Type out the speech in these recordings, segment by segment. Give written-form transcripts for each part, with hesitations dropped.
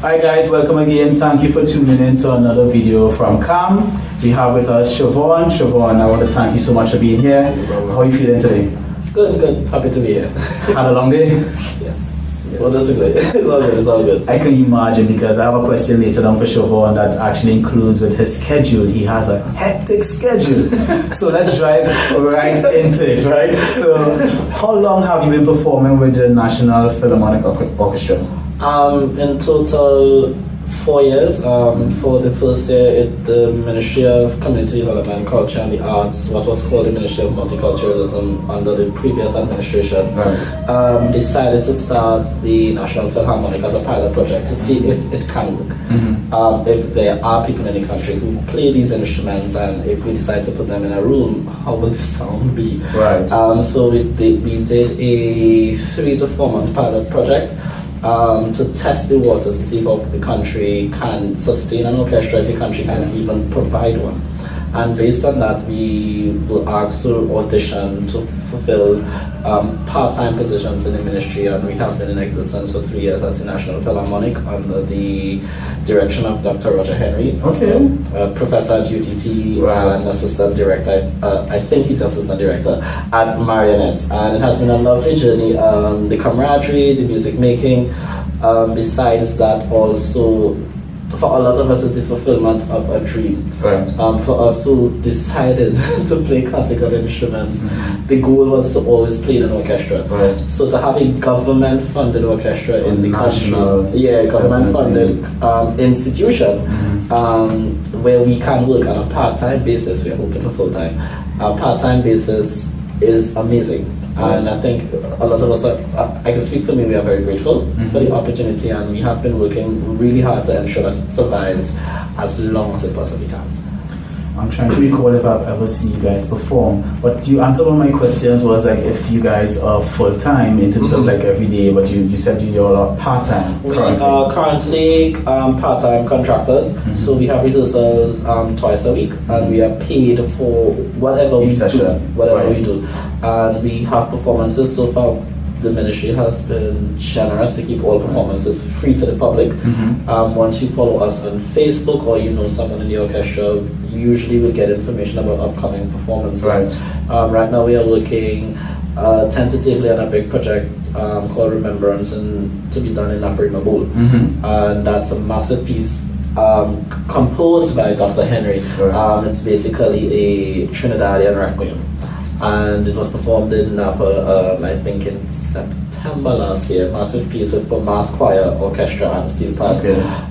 Hi guys, welcome again. Thank you for tuning in to another video from K.A.M. We have with us Shurvone. Shurvone, I want to thank you so much for being here. How are you feeling today? Good. Happy to be here. Had a long day? Yes. Well, that's good. It's all good. I can imagine, because I have a question later on for Shurvone that actually includes with his schedule. He has a hectic schedule. So let's drive right into it, right? So how long have you been performing with the National Philharmonic Orchestra? In total 4 years. For the first year at the Ministry of Community Development, Culture and the Arts, what was called the Ministry of Multiculturalism under the previous administration, decided to start the National Philharmonic as a pilot project to see if it can work. If there are people in the country who play these instruments, and if we decide to put them in a room, how will the sound be? Right. So we did a 3 to 4 month pilot project to test the waters to see how the country can sustain an orchestra, if the country can even provide one. And based on that, we were asked to audition to fulfill part-time positions in the ministry, and we have been in existence for 3 years as the National Philharmonic under the direction of Dr. Roger Henry, professor at UTT, and assistant director, I think he's assistant director at Marionettes. And it has been a lovely journey, the camaraderie, the music making, besides that also, for a lot of us, it's the fulfillment of a dream. Right. For us who decided to play classical instruments, the goal was to always play in an orchestra. Right. So to have a government-funded orchestra in the country, government-funded institution, where we can work on a part-time basis. We are hoping for full-time. A part-time basis is amazing. And I think a lot of us, I can speak for me, we are very grateful for the opportunity, and we have been working really hard to ensure that it survives as long as it possibly can. I'm trying to recall if I've ever seen you guys perform. But you answered one of my questions was like if you guys are full-time in terms of like every day, but you said you're all part-time. We are currently part-time contractors, so we have rehearsals twice a week, and we are paid for whatever we do. And we have performances. So far, the ministry has been generous to keep all performances free to the public. Once you follow us on Facebook, or you know someone in the orchestra, you usually will get information about upcoming performances. Right now we are working tentatively on a big project called Remembrance, and to be done in Naparima Bowl. And that's a massive piece composed by Dr. Henry. It's basically a Trinidadian requiem. And it was performed in Napa, I think in September last year. Massive piece for mass choir, orchestra, and steel pan.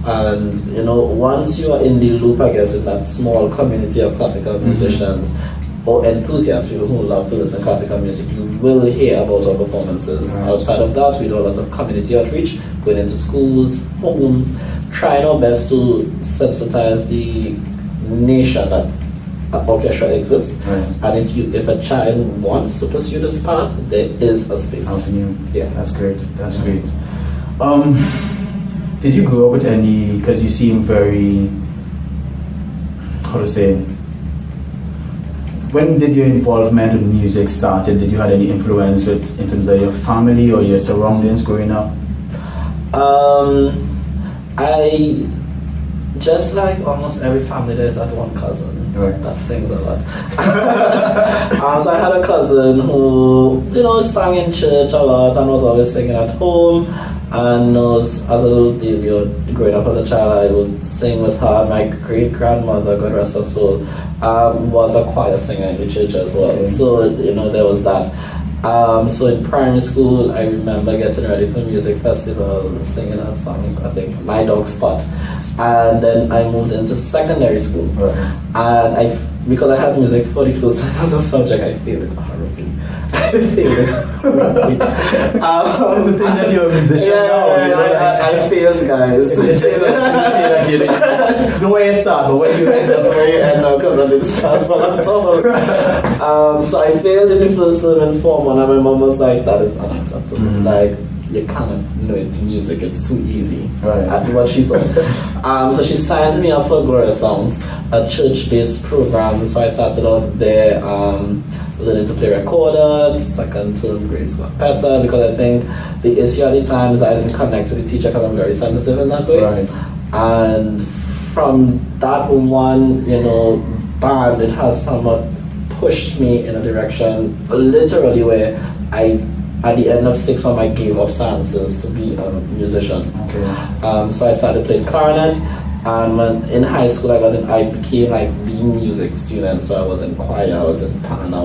And you know, once you are in the loop, I guess, in that small community of classical musicians or enthusiasts, people who love to listen to classical music, you will hear about our performances. Outside of that, we do a lot of community outreach, going into schools, homes, trying our best to sensitize the nation that orchestra exists, and if a child wants to pursue this path, there is a space. Yeah, that's great. That's great. Did you grow up with any? Because you seem very, how to say? When did your involvement with music started? Did you have any influence with in terms of your family or your surroundings growing up? I just like almost every family, there's that one cousin that sings a lot. So I had a cousin who, sang in church a lot and was always singing at home. And as a little baby, or growing up as a child, I would sing with her. My great-grandmother, God rest her soul, was a choir singer in the church as well. So, there was that. So in primary school, I remember getting ready for music festival, singing that song, I think, My Dog Spot. And then I moved into secondary school. And because I had music for the first time as a subject, I failed it horribly. I failed it horribly. The thing that you're a musician now. I failed, guys. The way it starts, but when you end up, because I didn't start for that time. So I failed in the first term in Form 1, and my mom was like, that is unacceptable. Like, you cannot know it music, it's too easy. At what she thought. So she signed me up for Gloria Sounds, a church-based program. So I started off there. learning to play recorder. Second term grades got better because I think the issue at the time is I didn't connect with the teacher because I'm very sensitive in that way. Right. And from that one, band, it has somewhat pushed me in a direction literally where at the end of 6th form I gave up sciences to be a musician. Okay. So I started playing clarinet, and when in high school I became like the music student. So I was in choir, I was in band, I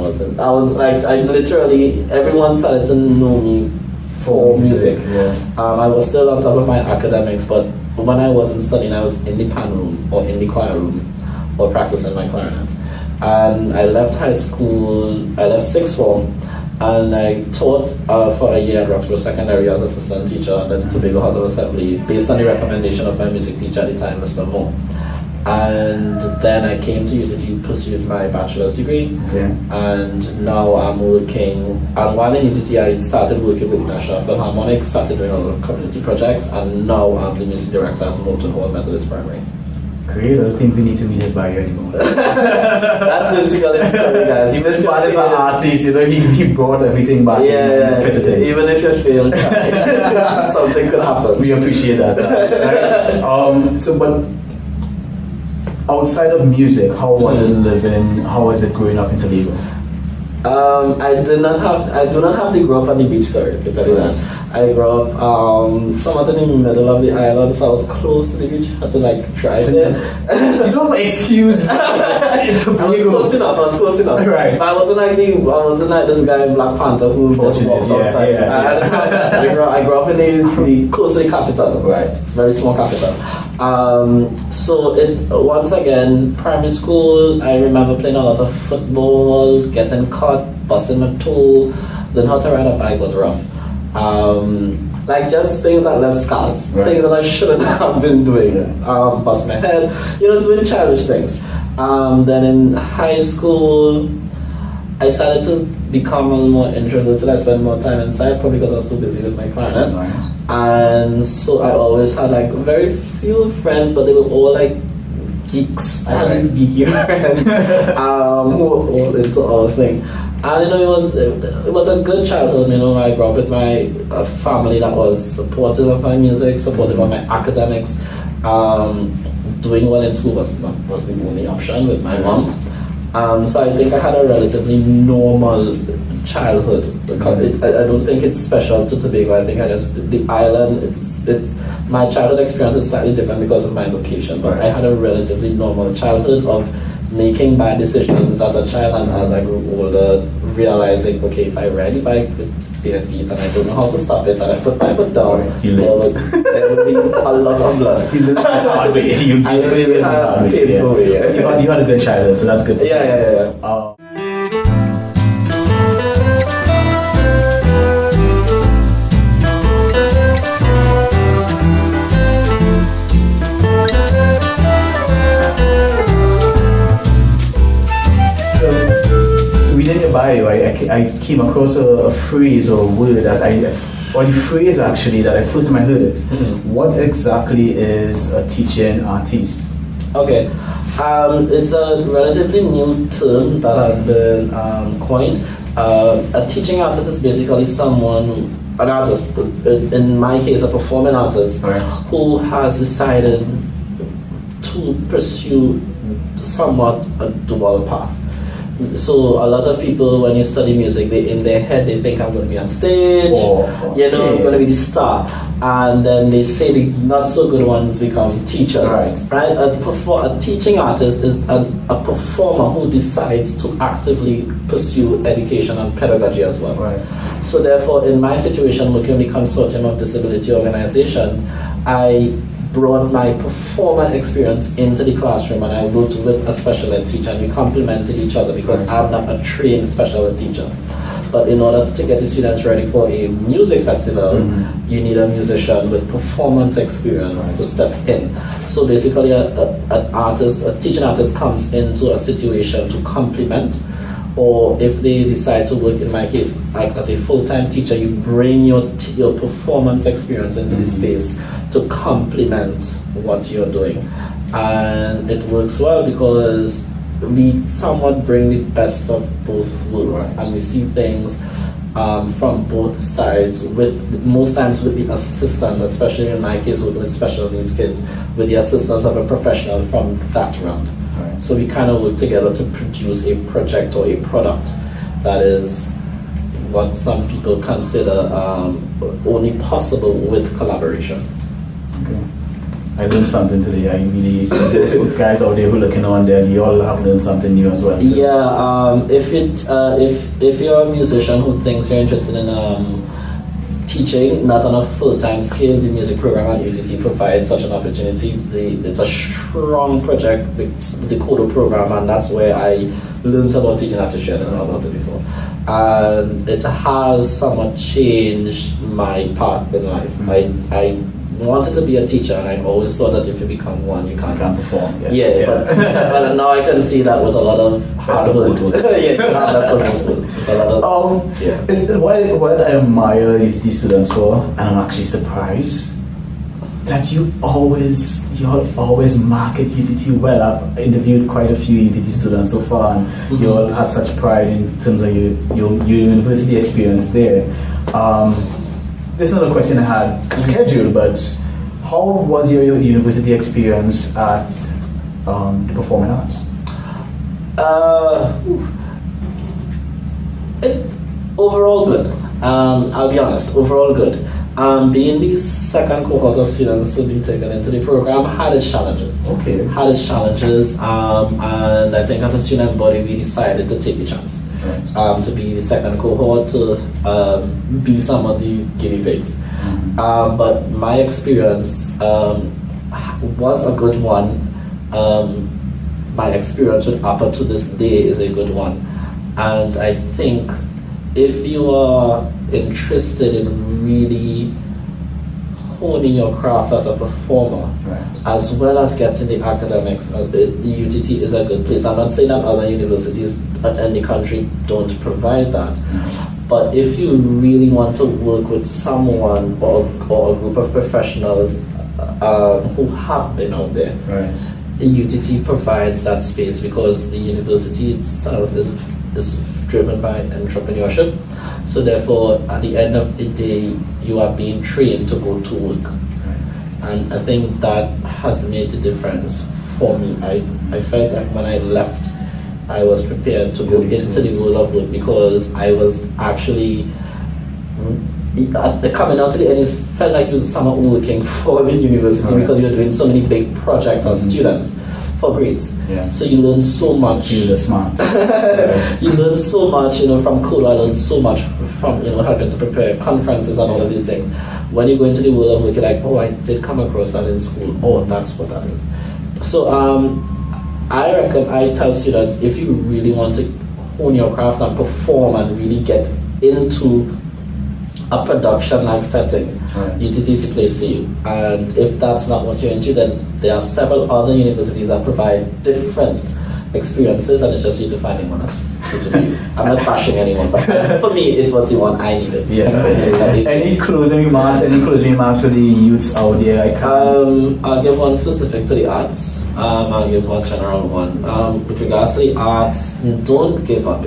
literally, everyone started to know me for music. Yeah. I was still on top of my academics, but when I wasn't studying, I was in the band room or in the choir room or practicing my clarinet. And I left high school, I left 6th form, and I taught for a year at Roxborough Secondary as assistant teacher at the Tobago House of Assembly based on the recommendation of my music teacher at the time, Mr. Moore. And then I came to UTT, pursued my bachelor's degree, and now I'm working. And while in UTT, I started working with National Philharmonic, started doing a lot of community projects, and now I'm the music director at Moulton Hall Methodist Primary. Great, I don't think we need to meet his bio anymore. That's basically the story, guys. This man is an artist, he brought everything back. Fitted in. Even if you failed, something could happen. We appreciate that. But outside of music, how was it living? How was it growing up in Tobago? I do not have to grow up on the beach, sorry, I can tell you that. I grew up somewhat in the middle of the island, so I was close to the beach. I had to drive there. You don't excuse me. I was close enough. Right. I wasn't like this guy in Black Panther who just walks outside. I grew up in the close to the capital. Right. It's a very small capital. So once again, primary school, I remember playing a lot of football, getting caught, busting my toe, then how to ride a bike was rough. Just things that left scars, things that I shouldn't have been doing. Bust my head, doing childish things. Then in high school, I started to become a little more introverted. I spent more time inside, probably because I was too busy with my clarinet. And so I always had very few friends, but they were all geeks. I had these geeky friends who were all into all things. And it was a good childhood. I grew up with my family that was supportive of my music, supportive of my academics. Doing well in school was the only option with my mom. So I think I had a relatively normal childhood. I don't think it's special to Tobago. I think the island. It's my childhood experience is slightly different because of my location. But I had a relatively normal childhood of making bad decisions as a child, and as I grew older, realizing, okay, if I ride the bike with bare feet and I don't know how to stop it, and I put my foot down, there would be a lot of blood. You lived the hard way. You really had a painful way. Yeah. You had a good childhood, so that's good to hear. Within your bio, I came across a phrase or a word or the phrase actually that I first time I heard it. What exactly is a teaching artist? Okay, it's a relatively new term that has been coined. A teaching artist is basically an artist, in my case a performing artist, who has decided to pursue somewhat a dual path. So a lot of people, when you study music, in their head they think I'm going to be on stage, I'm going to be the star, and then they say the not so good ones become teachers. Right? A teaching artist is a performer who decides to actively pursue education and pedagogy as well. So therefore, in my situation, working with the Consortium of Disability Organization, I brought my performer experience into the classroom, and I worked with a special ed teacher, and we complemented each other because I'm not a trained special ed teacher. But in order to get the students ready for a music festival, you need a musician with performance experience to step in. So basically, a teaching artist comes into a situation to complement, or if they decide to work, in my case, as a full-time teacher, you bring your performance experience into the space to complement what you're doing. And it works well because we somewhat bring the best of both worlds, and we see things from both sides, with most times with the assistance, especially in my case with special needs kids, with the assistance of a professional from that realm. Right. So we kind of work together to produce a project or a product that is what some people consider only possible with collaboration. Okay. I learned something today. I really, those guys out there who are looking on there, you all have learned something new as well. Too. Yeah, if you're a musician who thinks you're interested in teaching, not on a full-time scale, the music program at UTT provides such an opportunity. It's a strong project, the Kodo program, and that's where I learned about teaching artistry. I didn't know about it before. And it has somewhat changed my path in life. Mm-hmm. I wanted to be a teacher, and I always thought that if you become one, you can't perform. Yeah. But now I can see that with a lot of hard work. What I admire UTT students for, and I'm actually surprised that you always market UTT well. I've interviewed quite a few UTT students so far, and you all have such pride in terms of your university experience there. This is another question I had scheduled, but how was your university experience at the performing arts? Overall good. I'll be honest, overall good. Being the second cohort of students to be taken into the program had its challenges. Okay. Had its challenges, and I think as a student body we decided to take the chance. Right. To be the second cohort, to be some of the guinea pigs. Mm-hmm. But my experience was a good one. My experience with APA to this day is a good one. And I think if you are interested in really honing your craft as a performer, right, as well as getting the academics, the UTT is a good place. I'm not saying that other universities in the country don't provide that, but if you really want to work with someone or a group of professionals who have been out there, right, the UTT provides that space, because the university itself is driven by entrepreneurship. So therefore, at the end of the day, you are being trained to go to work. Right. And I think that has made a difference for me. I felt like when I left, I was prepared to go into the world of work, because I was actually coming out to the end. It felt like you were somewhat working for the university, right, because you're doing so many big projects as students for grades. Yeah. So you learn so much. You're smart. You learn so much, from Kodo. I learned so much from, helping to prepare conferences and all of these things. When you go into the world of work, you're like, oh, I did come across that in school. Oh, that's what that is. So I tell students, if you really want to hone your craft and perform and really get into a production-like setting, right, UTT is the place for you. And if that's not what you're into, then there are several other universities that provide different experiences, and it's just you to find one that's suited for you. I'm not bashing anyone, but for me, it was the one I needed. Yeah. Any closing remarks for the youths out there? I'll give one specific to the arts. I'll give one general one. With regards to the arts, don't give up.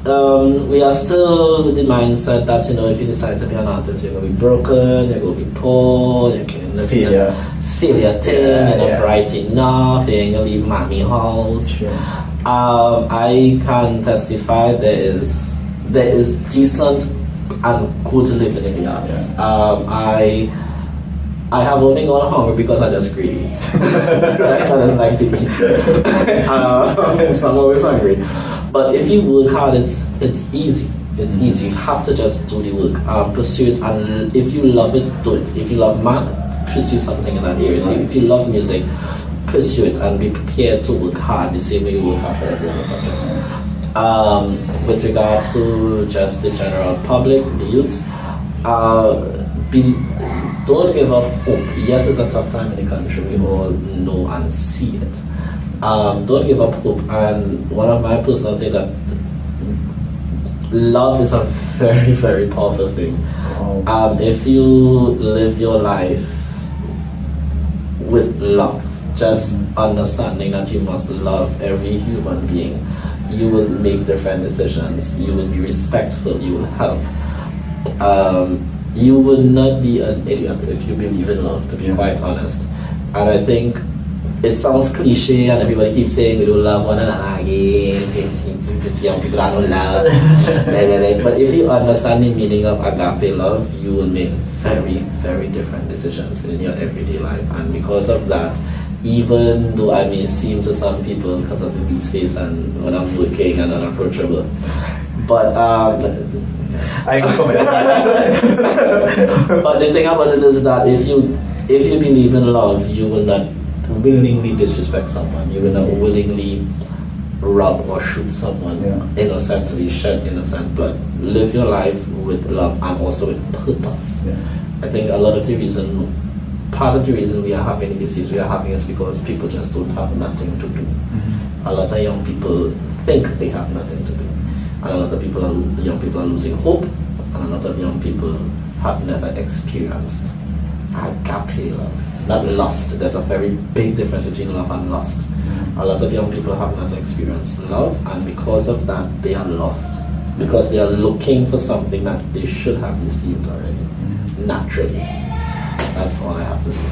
We are still with the mindset that, if you decide to be an artist, you're going to be broken, you're going to be poor, it's failure thing, you're not bright enough, you're going to leave mommy house. Sure. I can testify there is decent and good living in the arts. Yeah. I have only gone hungry because I just greedy. Right? I just like to eat. So I'm always hungry. But if you work hard, it's easy. It's easy. You have to just do the work, pursue it, and if you love it, do it. If you love math, pursue something in that area. So if you love music, pursue it and be prepared to work hard the same way you work hard for every other subject. With regards to just the general public, the youths, don't give up hope. Yes, it's a tough time in the country. We all know and see it. Don't give up hope. And one of my personal things that love is a very, very powerful thing. If you live your life with love, just understanding that you must love every human being. You will make different decisions. You will be respectful. You will help. You would not be an idiot if you believe in love, to be quite honest. And I think it sounds cliche and everybody keeps saying we don't love one another again, young people that don't love. But if you understand the meaning of agape love, you will make very, very different decisions in your everyday life. And because of that, even though I may seem to some people, because of the beast face and when I'm working and unapproachable, but I comment. But the thing about it is that if you believe in love, you will not willingly disrespect someone. You will not willingly rob or shoot someone innocently, shed innocent blood. Live your life with love and also with purpose. I think part of the reason we are having the issues we are having is because people just don't have nothing to do. A lot of young people think they have nothing to do. And a lot of young people are losing hope, and a lot of young people have never experienced agape love. Not lust. There's a very big difference between love and lust. A lot of young people have not experienced love, and because of that, they are lost. Because they are looking for something that they should have received already, naturally. That's all I have to say.